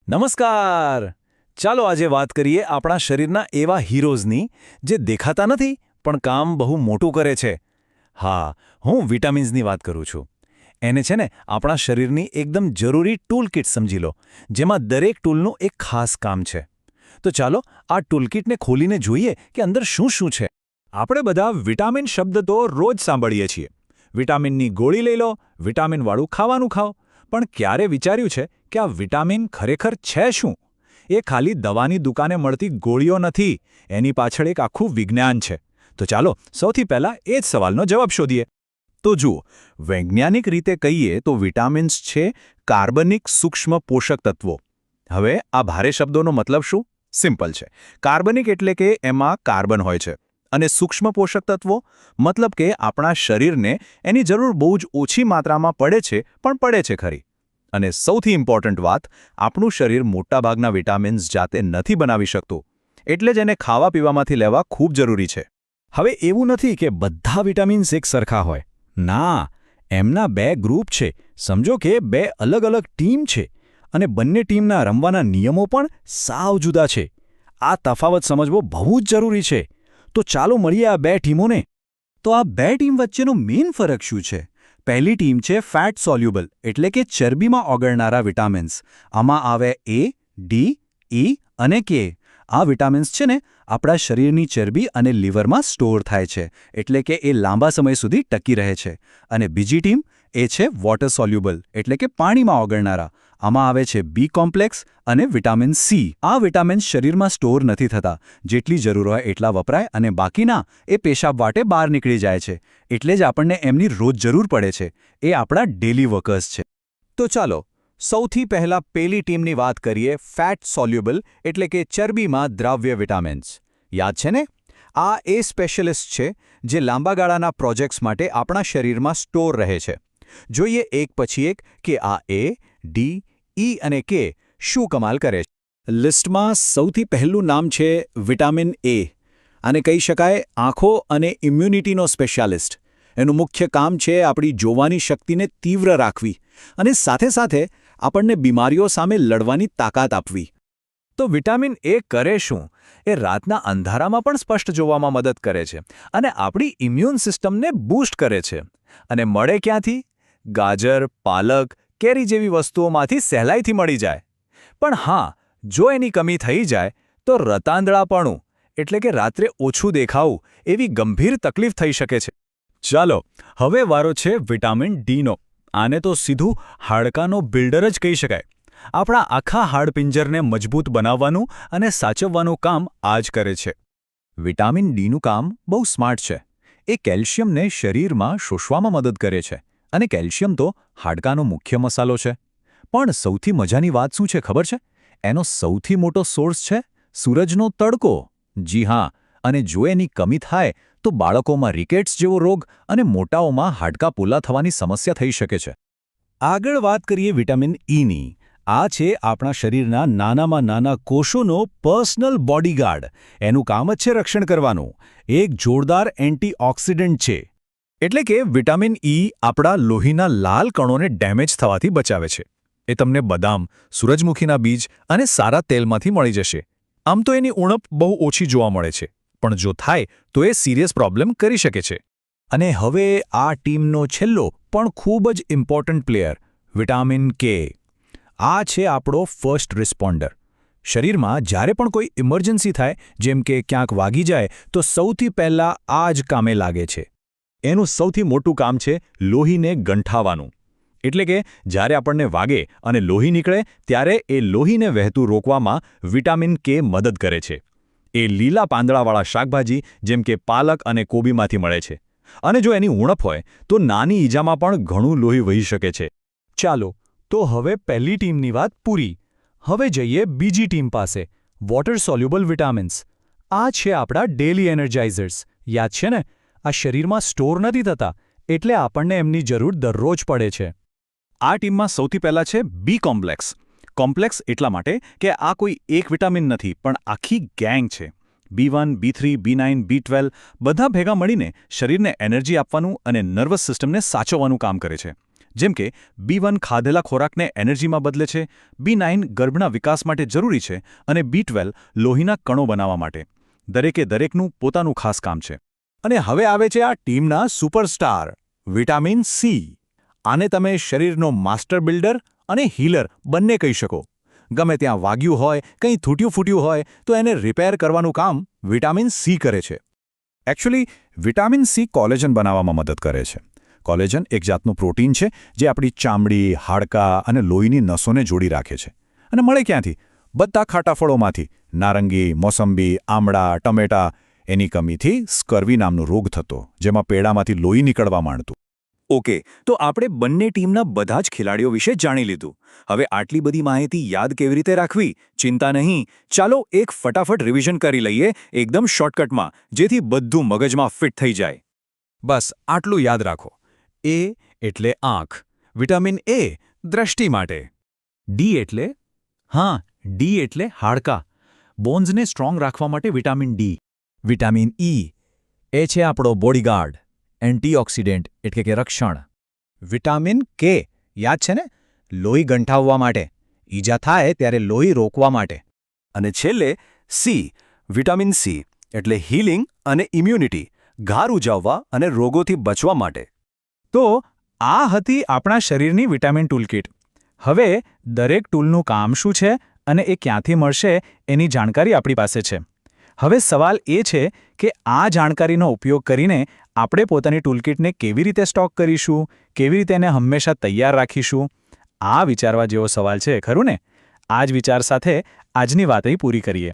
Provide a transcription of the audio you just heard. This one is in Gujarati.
નમસ્કાર. ચાલો આજે વાત કરીએ આપણા શરીરના એવા હીરોઝની જે દેખાતા નથી પણ કામ બહુ મોટું કરે છે. હા, હું વિટામિન્સની વાત કરું છું. એને છે ને આપણા શરીરની એકદમ જરૂરી ટૂલકિટ સમજી લો, જેમાં દરેક ટૂલનું એક ખાસ કામ છે. તો ચાલો આ ટૂલકિટને ખોલીને જોઈએ કે અંદર શું શું છે. આપણે બધા વિટામિન શબ્દ તો રોજ સાંભળીએ છીએ. વિટામિનની ગોળી લઈ લો, વિટામિનવાળું ખાવાનું ખાઓ. પણ ક્યારે વિચાર્યું છે કે આ વિટામિન ખરેખર છે શું? એ ખાલી દવાની દુકાને મળતી ગોળીઓ નથી, એની પાછળ એક આખું વિજ્ઞાન છે. તો ચાલો સૌથી પહેલાં એ જ સવાલનો જવાબ શોધીએ. તો જુઓ, વૈજ્ઞાનિક રીતે કહીએ તો વિટામિન્સ છે કાર્બનિક સૂક્ષ્મ પોષક તત્વો. હવે આ ભારે શબ્દોનો મતલબ શું? સિમ્પલ છે. કાર્બનિક એટલે કે એમાં કાર્બન હોય છે. અને સૂક્ષ્મ પોષક તત્વો મતલબ કે આપણા શરીરને એની જરૂર બહુ જ ઓછી માત્રામાં પડે છે, પણ પડે છે ખરી. અને સૌથી ઇમ્પોર્ટન્ટ વાત, આપણું શરીર મોટાભાગના વિટામિન્સ જાતે નથી બનાવી શકતું. એટલે જ એને ખાવા પીવામાંથી લેવા ખૂબ જરૂરી છે. હવે એવું નથી કે બધા વિટામિન્સ એક સરખા હોય. ના, એમના બે ગ્રુપ છે. સમજો કે બે અલગ અલગ ટીમ છે અને બંને ટીમના રમવાના નિયમો પણ સાવ જુદા છે. આ તફાવત સમજવો બહુ જ જરૂરી છે. તો ચાલો મળીએ આ બે ટીમોને. તો આ બે ટીમ વચ્ચેનો મેઇન ફરક શું છે? પહેલી ટીમ છે ફેટ સોલ્યુબલ એટલે કે ચરબીમાં ઓગળનારા વિટામિન્સ. આમાં આવે એ, ડી, ઈ અને કે. આ વિટામિન્સ છે ને આપણા શરીરની ચરબી અને લીવરમાં સ્ટોર થાય છે, એટલે કે એ લાંબા સમય સુધી ટકી રહે છે. અને બીજી ટીમ એ છે વોટર સોલ્યુબલ એટલે કે પાણીમાં ઓગળનારા. આમાં આવે છે બી કોમ્પ્લેક્સ અને વિટામિન સી. આ વિટામિન્સ શરીરમાં સ્ટોર નથી થતા, જેટલી જરૂર હોય એટલા વપરાય અને બાકીના એ પેશાબ વાટે બહાર નીકળી જાય છે. એટલે જ આપણને એમની રોજ જરૂર પડે છે. એ આપણા ડેલી વર્કર્સ છે. તો ચાલો સૌથી પહેલા પેલી ટીમની વાત કરીએ, ફેટ સોલ્યુબલ એટલે કે ચરબીમાં દ્રાવ્ય વિટામિન્સ. યાદ છે ને? આ એ સ્પેશિયલિસ્ટ છે જે લાંબા ગાળાના પ્રોજેક્ટ્સ માટે આપણા શરીરમાં સ્ટોર રહે છે. જોઈએ એક પછી એક કે આ એ, ડી, ઈ અને કે શું કમાલ કરે છે. લિસ્ટમાં સૌથી પહેલું નામ છે વિટામિન એ. આને કહી શકાય આંખો અને ઇમ્યુનિટીનો સ્પેશિયાલિસ્ટ. એનું મુખ્ય કામ છે આપણી જોવાની શક્તિને તીવ્ર રાખવી અને સાથે સાથે આપણને બીમારીઓ સામે લડવાની તાકાત આપવી. તો વિટામિન એ કરે શું? એ રાતના અંધારામાં પણ સ્પષ્ટ જોવામાં મદદ કરે છે અને આપણી ઇમ્યુન સિસ્ટમને બૂસ્ટ કરે છે. અને મળે ક્યાંથી? ગાજર, પાલક, કેરી જેવી વસ્તુઓમાંથી સહેલાઈથી મળી જાય. પણ હા, જો એની કમી થઈ જાય તો રતાંધળાપણું એટલે કે રાત્રે ઓછું દેખાવું એવી ગંભીર તકલીફ થઈ શકે છે. ચાલો હવે વારો છે વિટામિન ડીનો. આને તો સીધું હાડકાનો બિલ્ડર જ કહી શકાય. આપણા આખા હાડપિંજરને મજબૂત બનાવવાનું અને સાચવવાનું કામ આ જ કરે છે. વિટામિન ડીનું કામ બહુ સ્માર્ટ છે. એ કેલ્શિયમને શરીરમાં શોષવામાં મદદ કરે છે. અને કેલ્શિયમ તો હાડકાનો મુખ્ય મસાલો છે. પણ સૌથી મજાની વાત શું છે ખબર છે? એનો સૌથી મોટો સોર્સ છે સૂરજનો તડકો. જી હા, અને જો એની કમી થાય તો બાળકોમાં રિકેટ્સ જેવો રોગ અને મોટાઓમાં હાડકાં પોલા થવાની સમસ્યા થઈ શકે છે. આગળ વાત કરીએ વિટામિન ઈની. આ છે આપણા શરીરના નાનામાં નાના કોષોનો પર્સનલ બોડીગાર્ડ. એનું કામ જ છે રક્ષણ કરવાનું. એક જોરદાર એન્ટીઓક્સિડન્ટ છે. એટલે કે વિટામિન ઈ આપણા લોહીના લાલ કણોને ડેમેજ થવાથી બચાવે છે. એ તમને બદામ, સૂરજમુખીના બીજ અને સારા તેલમાંથી મળી જશે. આમ તો એની ઉણપ બહુ ઓછી જોવા મળે છે, પણ જો થાય તો એ સિરિયસ પ્રોબ્લેમ કરી શકે છે. અને હવે આ ટીમનો છેલ્લો પણ ખૂબ જ ઇમ્પોર્ટન્ટ પ્લેયર, વિટામિન કે. આ છે આપણો ફર્સ્ટ રિસ્પોન્ડર. શરીરમાં જ્યારે પણ કોઈ ઇમરજન્સી થાય, જેમ કે ક્યાંક વાગી જાય, તો સૌથી પહેલાં આ જ કામે લાગે છે. એનું સૌથી મોટું કામ છે લોહીને ગંઠાવવાનું. એટલે કે જ્યારે આપણને વાગે અને લોહી નીકળે ત્યારે એ લોહીને વહેતું રોકવામાં વિટામિન કે મદદ કરે છે. એ લીલા પાંદડાવાળા શાકભાજી જેમ કે પાલક અને કોબીમાંથી મળે છે. અને જો એની ઉણપ હોય તો નાની ઈજામાં પણ ઘણું લોહી વહી શકે છે. ચાલો, તો હવે પહેલી ટીમની વાત પૂરી. હવે જઈએ બીજી ટીમ પાસે, વોટર સોલ્યુબલ વિટામિન્સ. આ છે આપણા ડેલી એનર્જાઇઝર્સ. યાદ છે ને? આ શરીરમાં સ્ટોર નથી થતા, એટલે આપણને એમની જરૂર દરરોજ પડે છે. આ ટીમમાં સૌથી પહેલાં છે બી કોમ્પ્લેક્સ. કોમ્પ્લેક્સ એટલા માટે કે આ કોઈ એક વિટામિન નથી, પણ આખી ગેંગ છે. B1, B3, B9, B12 બધા ભેગા મળીને શરીરને એનર્જી આપવાનું અને નર્વસ સિસ્ટમને સાચવવાનું કામ કરે છે. જેમ કે B1 ખાધેલા ખોરાકને એનર્જીમાં બદલે છે, B9 ગર્ભના વિકાસ માટે જરૂરી છે અને B12 લોહીના કણો બનાવવા માટે. દરેકે દરેકનું પોતાનું ખાસ કામ છે. અને હવે આવે છે આ ટીમના સુપરસ્ટાર વિટામિન સી. આને તમે શરીરનો માસ્ટર બિલ્ડર અને હીલર બંને કહી શકો. ગમે ત્યાં વાગ્યું હોય, કંઈ તૂટ્યું-ફૂટ્યું હોય તો એને રિપેર કરવાનું કામ વિટામિન સી કરે છે. એકચ્યુઅલી વિટામિન સી કોલેજન બનાવવામાં મદદ કરે છે. કોલેજન એક જાતનું પ્રોટીન છે જે આપણી ચામડી, હાડકાં અને લોહીની નસોને જોડી રાખે છે. અને મળે ક્યાંથી? બધા ખાટા ફળોમાંથી. નારંગી, મોસંબી, આમળા, ટમેટા. એની કમીથી સ્કર્વી નામનો રોગ થતો, જેમાં પેડામાંથી લોહી નીકળવા માંડતું. ઓકે, તો આપણે બંને ટીમના બધા જ ખેલાડીઓ વિશે જાણી લીધું. હવે આટલી બધી માહિતી યાદ કેવી રીતે રાખવી? ચિંતા નહીં, ચાલો એક ફટાફટ રિવિઝન કરી લઈએ એકદમ શોર્ટકટમાં, જેથી બધું મગજમાં ફિટ થઈ જાય. બસ આટલું યાદ રાખો. એ એટલે આંખ, વિટામિન એ દ્રષ્ટિ માટે, ડી એટલે હાડકાં, બોન્સને સ્ટ્રોંગ રાખવા માટે વિટામિન ડી, વિટામિન ઈ એ છે આપણો બોડીગાર્ડ, એન્ટીઓક્સિડન્ટ એટલે કે રક્ષણ, વિટામિન કે યાદ છે ને, લોહી ગંઠાવવા માટે, ઈજા થાય ત્યારે લોહી રોકવા માટે, અને છેલ્લે સી, વિટામિન સી એટલે હીલિંગ અને ઇમ્યુનિટી, ઘા ઉજાવવા અને રોગોથી બચવા માટે. તો આ હતી આપણા શરીરની વિટામિન ટૂલકિટ. હવે દરેક ટૂલનું કામ શું છે અને એ ક્યાંથી મળશે એની જાણકારી આપણી પાસે છે. હવે સવાલ એ છે કે આ જાણકારીનો ઉપયોગ કરીને આપણે પોતાની ટૂલકિટને કેવી રીતે સ્ટોક કરીશું, કેવી રીતે એને હંમેશા તૈયાર રાખીશું? આ વિચારવા જેવો સવાલ છે, ખરું ને? આ જ વિચાર સાથે આજની વાત અહીં પૂરી કરીએ.